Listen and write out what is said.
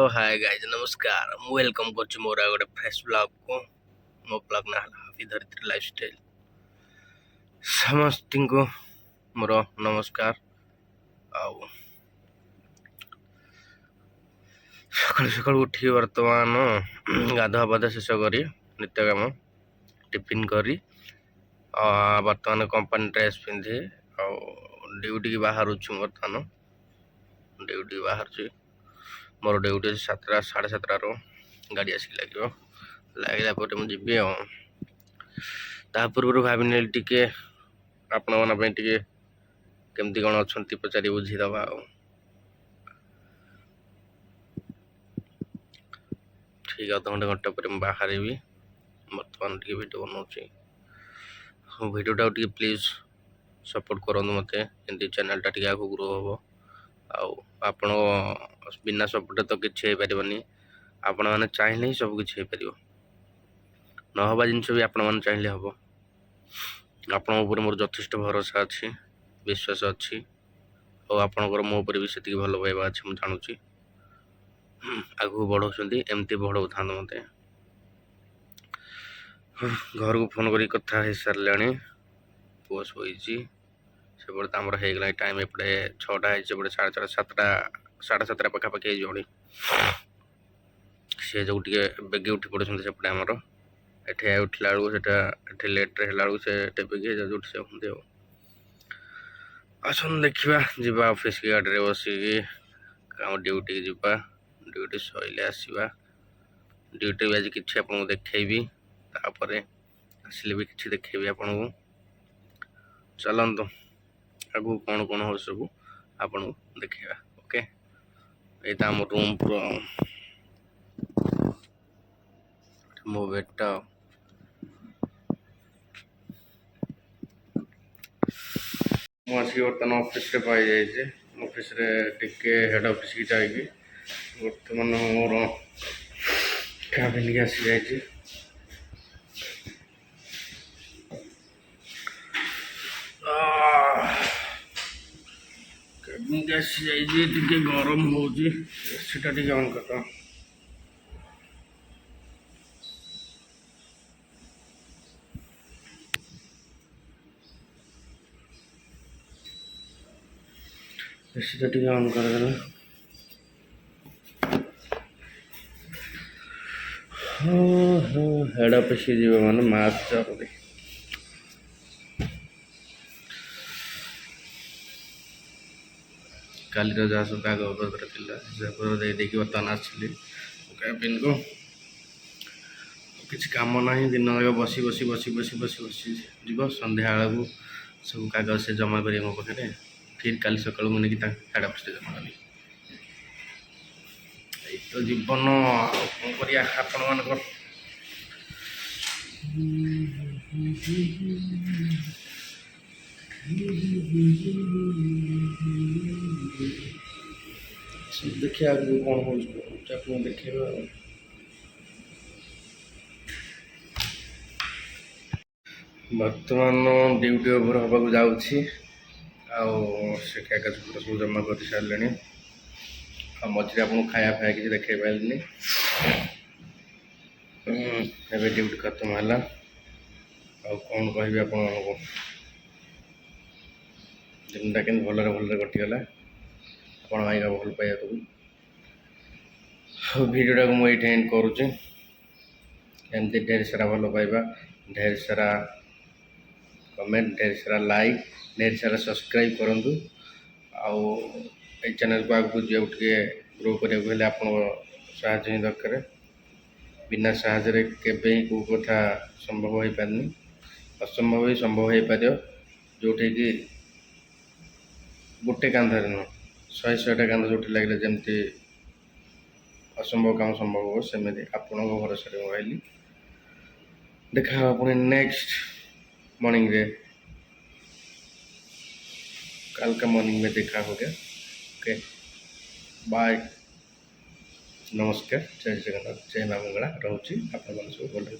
Hi guys नमस्कार मु welcome कर मोर गोटे फ्रेश ब्लॉग को मो ब्लॉग ना हाफी धरित्री लाइफस्टाइल समस्त को मोर नमस्कार आउ सकाल सकाल उठी वर्तमान गाधुआ पाधा शेष करी नित्य काम टिफिन करी वर्तमान कंपनी ड्रेस पिंधि ड्यूटी की बाहर बर्तमान ड्यूटी बाहर मोर ड्यूटी 7 साढ़े 7 गाड़ी आसिक लगला मुझे पूर्व भाविनी टे आपण मन केमती कौन अच्छा पचारि बुझीदबा ठीक अध घंटे घंटे पर बाहर बर्तमान टे वीडियो बनाऊँ वीडियोटा प्लीज सपोर्ट करूँ मत एमती चैनलटा टे आगे ग्रो हम आपण बिना सपोर्ट तो किसी पारनि आपण मैंने चाहिए ही सब किसी हो नहबा जिनस भी आपण मैंने चाहिए हम आपण मोर यथेष भरोसा अच्छी विश्वास अच्छी और आपणकर मो पर भी से भल पाइबा अच्छे मुझे जानूँ आगू बढ़ाऊँ एमती बढ़ाऊ था मत घर को फोन कर कथा हो सारे पुआ शोची सेपटे आमर हो टाइम एपटे 6टा है साढ़े 7टा साढ़े 7टा पखापाखि जोड़ी सी जो बेगे उठी पड़े सेपटे आमर एठे उठला बेलू लेट्रे है से बेगे जो से हमें आसन देखा जीवा ऑफिस की गाड़ी बसिकी ड्यूटी जीवा ड्यूटी सैले आसवा ड्यूटी भी आज कि आपको देखी तापर आसिले भी किसी देखी आपन को चलतु आगू कौन कौन हो सब आपन देखा ओके ये आम रूम पूरा मो बेडटा मुझे बर्तमान ऑफिस रे पाई जाइए ऑफिस रे टिके हेड ऑफिस की जाएगी बर्तमान मोर कैबिन की आसी जाइए कैबिन की आसी जाइए टिके गरम होची एसीटा टिके ऑन कर एसीटा टिके ऑन कर देना हेड ऑफिस की जीव माने मास्क जरूरी काली जहाँ सब कागजपत्र थी देखिए बर्तमान आसली कैबिन को किसी कम ना दिन जाक बसी बसी बसी बसी बसी बसी जीव संध्या बेलू सब कागज से जमा कर मो पाखे फिर काली सका मुझे हेड ऑफिस जमा कली तो जीवन कौन करिया आपण मान देखिए आगे कौन हो देखिए बर्तमान ड्यूटी ओवर हवा जाऊँगी से कागज पत्र सब जमा कर सारे मझे आपको खाया फाया किसी देखे पारे एवं ड्यूटी खत्म है कौन कह दिनटा के भल भल कटिगला आपण भाई भल पाइबा तो भिडियोटा को मुझे एंड करुचे एमती ढेर सारा भल पाइबा ढेर सारा कमेंट ढेर सारा लाइक ढेर सारा सब्सक्राइब करूँ चैनल को आगे जो ग्रो करने आप साहय ही दरकार बिना साहय केवे ही कौ कथा संभव हो पारनी असंभव ही संभव हो पार जोटे कि गोटे कांधर नुह 100-100टा कांध जो लगे जमती असंभव काम संभव हो सेमती आपण भरोसा मोबाइल देखा पुणी नेक्स्ट मॉर्निंग रे कल का मॉर्निंग में देखा हो गया ओके बाय नमस्कार जय जगन्नाथ जय माँ मंगला रोचे आप सब भल रही।